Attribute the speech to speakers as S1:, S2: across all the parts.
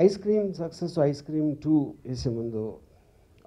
S1: Ice cream success ice cream 2 వేసే ముందు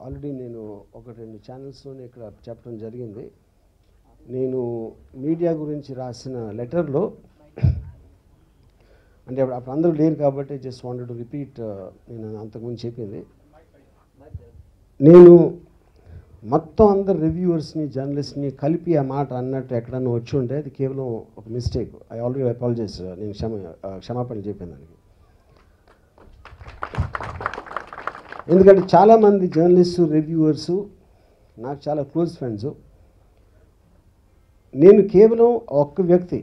S1: already నేను 1-2 ఛానల్స్లోనే ఇక్కడ చెప్పడం జరిగింది. నేను మీడియా గురించి రాసిన లెటర్లో అంటే అప్పుడు అందరూ లేరు కాబట్టి జస్ట్ వాంటెడ్ టు రిపీట్ నేను అంతకుముందు చెప్పింది. నేను మొత్తం అందరు రివ్యూవర్స్ని జర్నలిస్ట్ని కలిపి ఆ మాట అన్నట్టు ఎక్కడన్నా వచ్చి ఉంటే అది కేవలం ఒక మిస్టేక్. I already apologise. నేను క్షమాపణ చెప్పాను దానికి. ఎందుకంటే చాలామంది జర్నలిస్టు రివ్యూవర్సు నాకు చాలా క్లోజ్ ఫ్రెండ్స్. నేను కేవలం ఒక్క వ్యక్తి,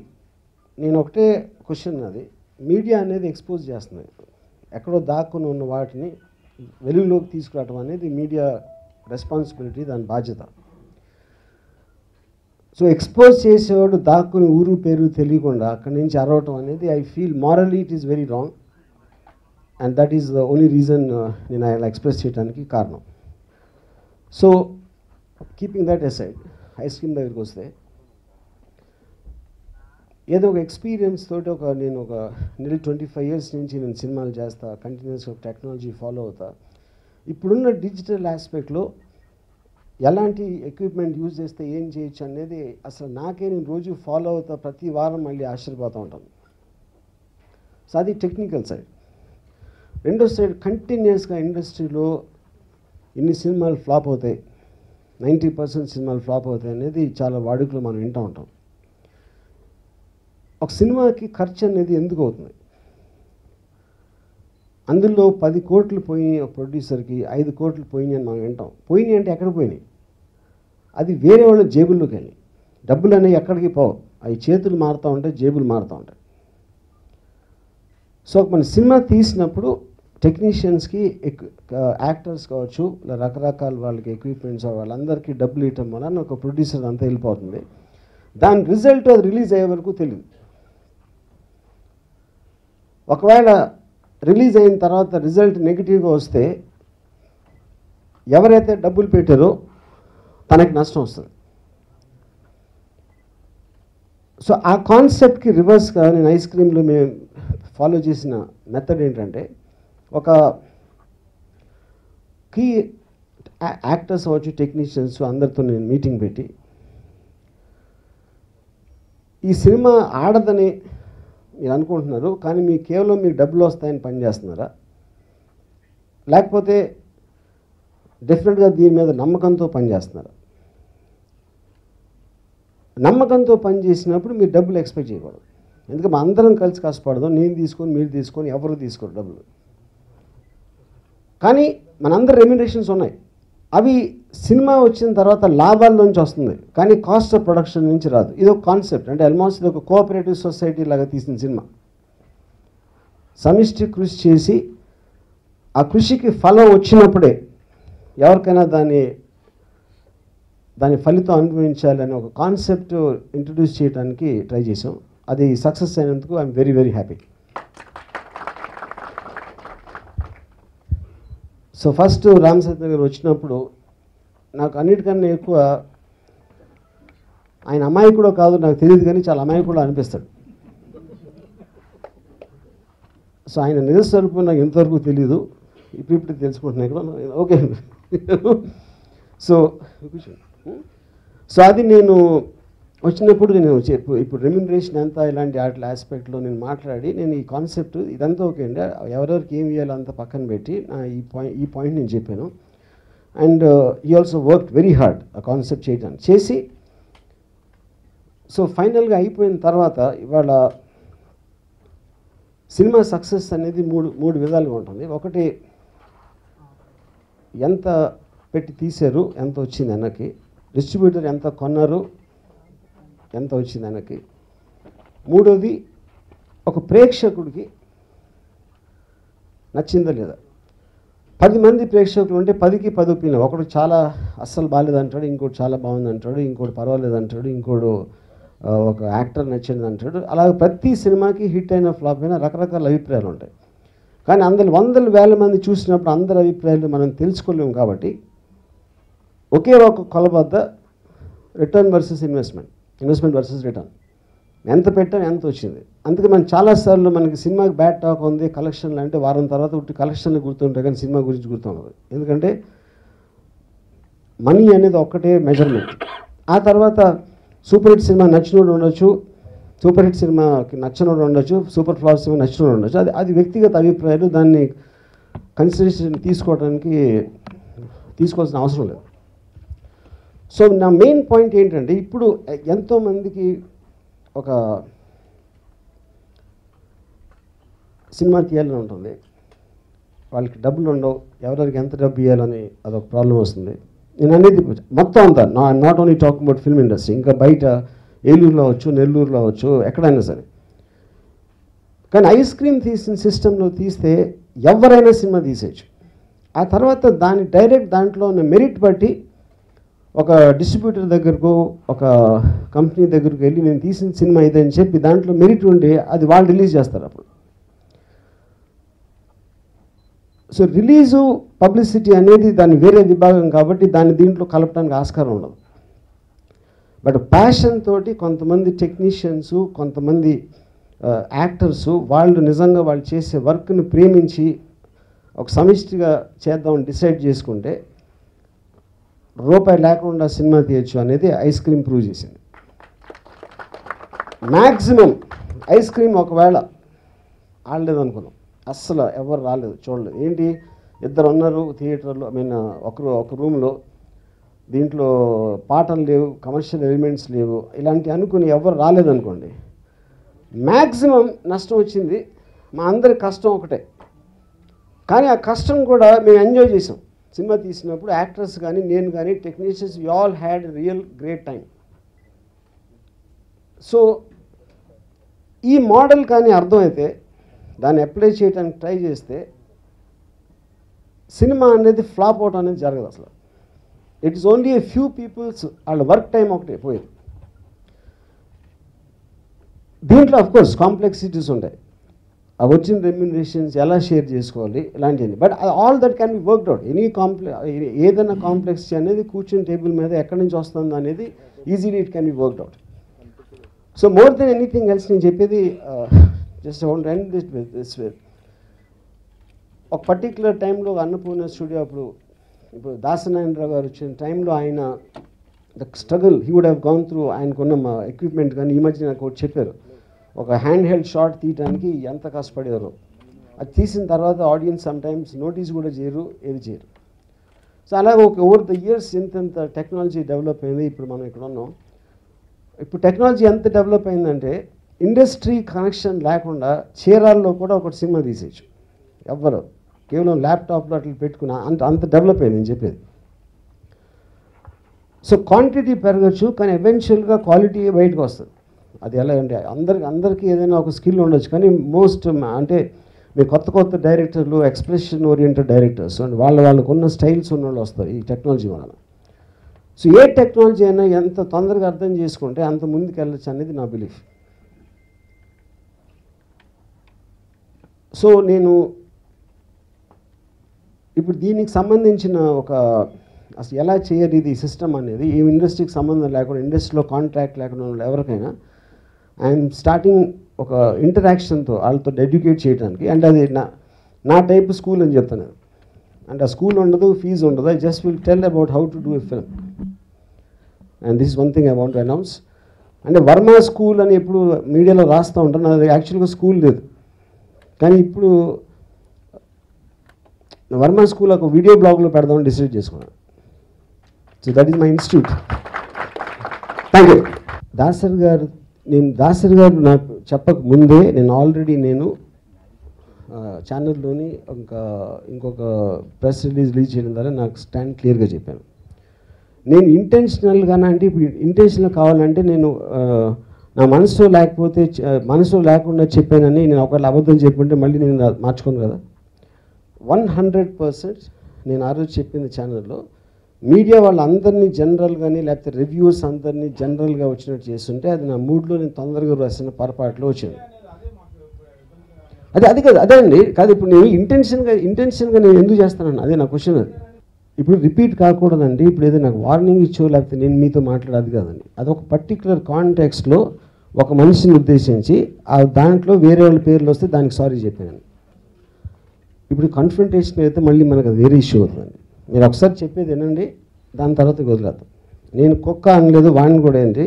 S1: నేను ఒకటే క్వశ్చన్, అది మీడియా అనేది ఎక్స్పోజ్ చేస్తుంది. ఎక్కడో దాక్కుని ఉన్న వాటిని వెలుగులోకి తీసుకురావడం అనేది మీడియా రెస్పాన్సిబిలిటీ, దాని బాధ్యత. సో ఎక్స్పోజ్ చేసేవాడు దాక్కుని ఊరు పేరు తెలియకుండా అక్కడి నుంచి అరవటం అనేది I feel మారలీ it is very wrong. And that is the only reason నేను అలా ఎక్స్ప్రెస్ చేయడానికి కారణం. So keeping that aside, ice cream దగ్గరికి వస్తే ఏదో ఒక ఎక్స్పీరియన్స్ తోటి నేను ఒక నియర్లీ 25 years నుంచి నేను సినిమాలు చేస్తా, కంటిన్యూస్గా టెక్నాలజీ ఫాలో అవుతా. ఇప్పుడున్న డిజిటల్ ఆస్పెక్ట్లో ఎలాంటి ఎక్విప్మెంట్ యూజ్ చేస్తే ఏం చేయొచ్చు అనేది అసలు నాకే నేను రోజు ఫాలో అవుతా, ప్రతి వారం మళ్ళీ ఆశ్చర్యపోతూ ఉంటాను. సో అది టెక్నికల్ సైడ్. రెండో సైడ్ కంటిన్యూస్గా ఇండస్ట్రీలో ఇన్ని సినిమాలు ఫ్లాప్ అవుతాయి, 90% సినిమాలు ఫ్లాప్ అవుతాయి అనేది చాలా వాడుకలో మనం వింటూ ఉంటాం. ఒక సినిమాకి ఖర్చు అనేది ఎందుకు అవుతుంది? అందులో 10 కోట్లు పోయినాయి ఒక ప్రొడ్యూసర్కి, 5 కోట్లు పోయినాయి అని మనం వింటాం. పోయినాయి అంటే ఎక్కడ పోయినాయి? అది వేరే వాళ్ళ జేబుల్లోకి వెళ్ళి. డబ్బులు అనేవి ఎక్కడికి పోవు, అవి చేతులు మారుతూ ఉంటాయి, జేబులు మారుతూ ఉంటాయి. సో మన సినిమా తీసినప్పుడు టెక్నీషియన్స్కి, యాక్టర్స్ కావచ్చు, రకరకాల వాళ్ళకి ఎక్విప్మెంట్స్ వాళ్ళందరికీ డబ్బులు ఇవ్వటం వలన ఒక ప్రొడ్యూసర్ అంతా వెళ్ళిపోతుంది. దాని రిజల్ట్ అది రిలీజ్ అయ్యే వరకు తెలియదు. ఒకవేళ రిలీజ్ అయిన తర్వాత రిజల్ట్ నెగిటివ్గా వస్తే ఎవరైతే డబ్బులు పెట్టారో తనకి నష్టం వస్తుంది. సో ఆ కాన్సెప్ట్కి రివర్స్గా నేను ఐస్ క్రీమ్లో మేము ఫాలో చేసిన మెథడ్ ఏంటంటే, ఒక కీ యాక్టర్స్ అవ్వచ్చు, టెక్నీషియన్స్ అందరితో నేను మీటింగ్ పెట్టి, ఈ సినిమా ఆడదని మీరు అనుకుంటున్నారు కానీ మీకు కేవలం మీకు డబ్బులు వస్తాయని పనిచేస్తున్నారా, లేకపోతే డెఫినెట్గా దీని మీద నమ్మకంతో పనిచేస్తున్నారా? నమ్మకంతో పనిచేసినప్పుడు మీరు డబ్బులు ఎక్స్పెక్ట్ చేయకూడదు. ఎందుకంటే అందరం కలిసి కష్టపడదాం, నేను తీసుకొని మీరు తీసుకొని ఎవరు తీసుకోరు డబ్బులు. కానీ మనందరి రెమ్యునరేషన్స్ ఉన్నాయి, అవి సినిమా వచ్చిన తర్వాత లాభాల్లోంచి వస్తుంది కానీ కాస్ట్ ఆఫ్ ప్రొడక్షన్ నుంచి రాదు. ఇది ఒక కాన్సెప్ట్. అంటే ఆల్మోస్ట్ ఇది ఒక కోఆపరేటివ్ సొసైటీ లాగా తీసిన సినిమా. సమిష్టి కృషి చేసి ఆ కృషికి ఫలం వచ్చినప్పుడే ఎవరికైనా దాని ఫలితం అనుభవించాలని ఒక కాన్సెప్ట్ ఇంట్రడ్యూస్ చేయడానికి ట్రై చేసాం. అది సక్సెస్ అయినందుకు I'm very very happy. So first Ram Satya గారు వచ్చినప్పుడు నాకు అన్నిటికన్నా ఎక్కువ ఆయన అమాయకుడో కాదు నాకు తెలియదు కానీ చాలా అమాయకుడు అనిపిస్తాడు. సో ఆయన నిజస్వరూపం నాకు ఇంతవరకు తెలీదు, ఇప్పుడు తెలుసుకుంటున్నాయి కూడా. ఓకే. సో అది నేను వచ్చినప్పుడు నేను ఇప్పుడు రెమ్యునరేషన్ ఎంత ఇలాంటి వాటి ఆస్పెక్ట్లో నేను మాట్లాడి నేను ఈ కాన్సెప్ట్ ఇదంతా ఓకే అండి, ఎవరెవరికి ఏం చేయాలో అంతా పక్కన పెట్టి ఈ పాయింట్ నేను చెప్పాను. అండ్ ఈ ఆల్సో వర్క్ వెరీ హార్డ్ ఆ కాన్సెప్ట్ చేయడానికి చేసి. సో ఫైనల్గా అయిపోయిన తర్వాత ఇవాళ సినిమా సక్సెస్ అనేది మూడు విధాలుగా ఉంటుంది. ఒకటి ఎంత పెట్టి తీశారు, ఎంత వచ్చింది వెనక్కి, డిస్ట్రిబ్యూటర్ ఎంత కొన్నారు, ఎంత వచ్చింది వెనక్కి. మూడోది ఒక ప్రేక్షకుడికి నచ్చిందా లేదా. 10 మంది ప్రేక్షకులు ఉంటే 10కి 10 ఒపీనియన్. ఒకడు చాలా అస్సలు బాగాలేదంటాడు, ఇంకోటి చాలా బాగుంది అంటాడు, ఇంకోటి పర్వాలేదు అంటాడు, ఇంకోడు ఒక యాక్టర్ నచ్చింది అంటాడు. అలాగే ప్రతి సినిమాకి హిట్ అయిన ఫ్లాప్ అయినా రకరకాల అభిప్రాయాలు ఉంటాయి. కానీ అందులో 100,000 మంది చూసినప్పుడు అందరి అభిప్రాయాలు మనం తెలుసుకోలేము. కాబట్టి ఒకే ఒక కొలబద్ద return versus investment versus return. ఎంత పెట్టాం ఎంత వచ్చింది. అందుకే మనం చాలాసార్లు మనకి సినిమాకి బ్యాడ్ టాక్ ఉంది, కలెక్షన్లు అంటే వారం తర్వాత ఉట్టి కలెక్షన్లు గుర్తుంటాయి కానీ సినిమా గురించి గుర్తుండదు. ఎందుకంటే మనీ అనేది ఒక్కటే మెజర్మెంట్. ఆ తర్వాత సూపర్ హిట్ సినిమా నచ్చినోడు ఉండొచ్చు, సూపర్ హిట్ సినిమాకి నచ్చినోడు ఉండొచ్చు, సూపర్ ఫ్లాప్ సినిమా నచ్చినోడు ఉండొచ్చు. అది వ్యక్తిగత అభిప్రాయాలు, దాన్ని కన్సిడరేషన్ తీసుకోవాల్సిన అవసరం లేదు. సో నా మెయిన్ పాయింట్ ఏంటంటే ఇప్పుడు ఎంతోమందికి ఒక సినిమా తీయాలని ఉంటుంది, వాళ్ళకి డబ్బులు ఉండవు, ఎవరికి ఎంత డబ్బు ఇవ్వాలని అదొక ప్రాబ్లం వస్తుంది. నేను అనేది మొత్తం అంతా not only talking about film industry, ఇంకా బయట ఏలూరులో అవచ్చు, నెల్లూరులో అవచ్చు, ఎక్కడైనా సరే. కానీ ఐస్ క్రీమ్ తీసిన సిస్టంలో తీస్తే ఎవరైనా సినిమా తీసేయచ్చు. ఆ తర్వాత దాని డైరెక్ట్ దాంట్లో ఉన్న మెరిట్ బట్టి ఒక డిస్ట్రిబ్యూటర్ దగ్గరకు, ఒక కంపెనీ దగ్గరకు వెళ్ళి నేను తీసిన సినిమా ఇదని చెప్పి దాంట్లో మెరిట్ ఉంటే అది వాళ్ళు రిలీజ్ చేస్తారు అప్పుడు. సో రిలీజు పబ్లిసిటీ అనేది దాని వేరే విభాగం కాబట్టి దాన్ని దీంట్లో కలపడానికి ఆస్కారం ఉండదు. బట్ ప్యాషన్ తోటి కొంతమంది టెక్నీషియన్స్, కొంతమంది యాక్టర్సు వాళ్ళు నిజంగా వాళ్ళు చేసే వర్క్ని ప్రేమించి ఒక సమిష్టిగా చేద్దామని డిసైడ్ చేసుకుంటే రూపాయి లేకుండా సినిమా తీయచ్చు అనేది ఐస్ క్రీమ్ ప్రూవ్ చేసింది. మ్యాక్సిమం ఐస్ క్రీమ్ ఒకవేళ ఆడలేదు అనుకున్నాం, అస్సలు ఎవరు రాలేదు, చూడలేదు. ఏంటి, ఇద్దరు ఉన్నారు థియేటర్లో, ఒక రూమ్లో, దీంట్లో పాటలు లేవు, కమర్షియల్ ఎలిమెంట్స్ లేవు, ఇలాంటి అనుకుని ఎవరు రాలేదనుకోండి, మ్యాక్సిమం నష్టం వచ్చింది. మా అందరి కష్టం ఒకటే, కానీ ఆ కష్టం కూడా మేము ఎంజాయ్ చేసాం. సినిమా తీసినప్పుడు యాక్టర్స్ కానీ, నేను కానీ, technicians, we all had real great time. So ఈ మోడల్ కానీ అర్థమైతే దాన్ని అప్లై చేయడానికి ట్రై చేస్తే సినిమా అనేది ఫ్లాప్ అవుట్ అనేది జరగదు అసలు. It is only a few peoples వాళ్ళ వర్క్ టైం ఒకటే పోయేది. దీంట్లో అఫ్కోర్స్ కాంప్లెక్సిటీస్ ఉంటాయి, అవి వచ్చిన రెమ్యునరేషన్స్ ఎలా షేర్ చేసుకోవాలి ఇలాంటివన్నీ. But all that can be worked out. ఏదైనా కాంప్లెక్సిటీ అనేది కూర్చుని టేబుల్ మీద ఎక్కడి నుంచి వస్తుంది అనేది easily it can be worked out. So more than anything else నేను చెప్పేది just I want to end this with ఒక పర్టిక్యులర్ టైంలో అన్నపూర్ణ స్టూడియో ఇప్పుడు దాసనారాయణరావు గారు వచ్చిన టైంలో ఆయన the struggle he would have gone through, ఆయనకున్న ఎక్విప్మెంట్ కానీ. ఈ మధ్య నాకు ఒకటి చెప్పారు, ఒక హ్యాండ్ హెల్డ్ షాట్ తీయడానికి ఎంత కష్టపడేవారు. అది తీసిన తర్వాత ఆడియన్స్ సమ్టైమ్స్ నోటీస్ కూడా చేయరు, ఏది చేయరు. సో అలాగే ఓవర్ ద ఇయర్స్ ఇంత టెక్నాలజీ డెవలప్ అయింది. ఇప్పుడు మనం ఇక్కడ ఉన్నాం. ఇప్పుడు టెక్నాలజీ ఎంత డెవలప్ అయిందంటే ఇండస్ట్రీ కనెక్షన్ లేకుండా చీరాల్లో కూడా ఒక సినిమా తీసేయచ్చు ఎవ్వరు, కేవలం ల్యాప్టాప్లో అట్లా పెట్టుకున్న అంత డెవలప్ అయింది నేను చెప్పేది. సో క్వాంటిటీ పెరగచ్చు, కానీ ఎవెన్చువల్గా క్వాలిటీ బయటకు వస్తుంది. అది ఎలా అంటే అందరికీ ఏదైనా ఒక స్కిల్ ఉండొచ్చు, కానీ అంటే మీరు కొత్త డైరెక్టర్లు, ఎక్స్ప్రెషన్ ఓరియంటెడ్ డైరెక్టర్స్ అండ్ వాళ్ళకున్న స్టైల్స్ ఉన్న వాళ్ళు వస్తారు ఈ టెక్నాలజీ వలన. సో ఏ టెక్నాలజీ అయినా ఎంత తొందరగా అర్థం చేసుకుంటే అంత ముందుకు వెళ్ళచ్చు అనేది నా బిలీఫ్. సో నేను ఇప్పుడు దీనికి సంబంధించిన అసలు ఎలా చేయాలి ఇది సిస్టమ్ అనేది, ఈ ఇండస్ట్రీకి సంబంధం లేకుండా, ఇండస్ట్రీలో కాంట్రాక్ట్ లేకుండా ఎవరికైనా ఐఎమ్ స్టార్టింగ్ ఒక ఇంటరాక్షన్తో వాళ్ళతో ఎడ్యుకేట్ చేయడానికి. అండ్ అది నా టైప్ స్కూల్ అని చెప్తాను. అండ్ ఆ స్కూల్ ఉండదు, ఫీజు ఉండదు. I just will tell about how to do a film. And this one thing I want to announce. అంటే వర్మ స్కూల్ అని ఎప్పుడు మీడియాలో రాస్తూ ఉంటాను, అది యాక్చువల్గా స్కూల్ లేదు. కానీ ఇప్పుడు వర్మ స్కూల్ ఒక వీడియో బ్లాగ్లో పెడదామని డిసైడ్ చేసుకున్నాను. So that is my institute. Thank you. Dasari గారు నాకు చెప్పక ముందే నేను ఆల్రెడీ ఛానల్లోని ఇంకొక ప్రెస్ రిలీజ్ చేయడం ద్వారా నాకు స్టాండ్ క్లియర్గా చెప్పాను. నేను ఇంటెన్షనల్గానే, అంటే ఇప్పుడు ఇంటెన్షనల్ కావాలంటే నేను నా మనసులో లేకుండా చెప్పానని నేను ఒకవేళ అబద్ధం చెప్పుంటే మళ్ళీ నేను మార్చుకోను కదా. 100% నేను ఆ రోజు చెప్పింది ఛానల్లో మీడియా వాళ్ళందరినీ జనరల్గాని లేకపోతే రివ్యూస్ అందరినీ జనరల్గా వచ్చినట్టు చేస్తుంటే అది నా మూడ్లో నేను తొందరగా రాసిన పొరపాట్లో వచ్చింది. అది కాదు, అదే అండి కాదు. ఇప్పుడు నేను ఇంటెన్షన్గా నేను ఎందుకు చేస్తానని అదే నా క్వశ్చన్. అది ఇప్పుడు రిపీట్ కాకూడదండి. ఇప్పుడు ఏదో నాకు వార్నింగ్ ఇచ్చో లేకపోతే నేను మీతో మాట్లాడేది కాదండి. అదొక పర్టికులర్ కాంటెక్స్ట్లో ఒక మనిషిని ఉద్దేశించి ఆ దాంట్లో వేరే వాళ్ళ పేర్లు వస్తే దానికి సారీ చెప్పాను. ఇప్పుడు కన్ఫ్రంటేషన్ అయితే మళ్ళీ మనకు అది వేరే ఇష్యూ అవుతుందండి. మీరు ఒకసారి చెప్పేది వినండి, దాని తర్వాత వదిలేద్దాం. నేను కుక్క అనలేదు, వాడిని కూడా ఏంటి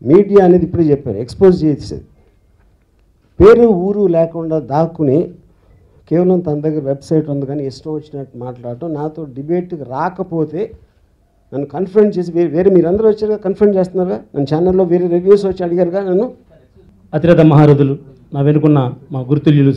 S1: మీడియా అనేది ఇప్పుడే చెప్పాను, ఎక్స్పోజ్ చేసేది. పేరు ఊరు లేకుండా దాక్కుని కేవలం తన దగ్గర వెబ్సైట్ ఉంది కానీ ఇష్టం వచ్చినట్టు మాట్లాడటం, నాతో డిబేట్కి రాకపోతే నన్ను కన్ఫ్రంట్ చేసి వేరే మీరందరూ వచ్చారుగా కన్ఫ్రంట్ చేస్తున్నారుగా, నన్ను ఛానల్లో వేరే రివ్యూస్ వచ్చి అడిగారుగా నన్ను.
S2: అతిరథ మహారథులు, నా వెనుకున్న మా గురుతుల్యులు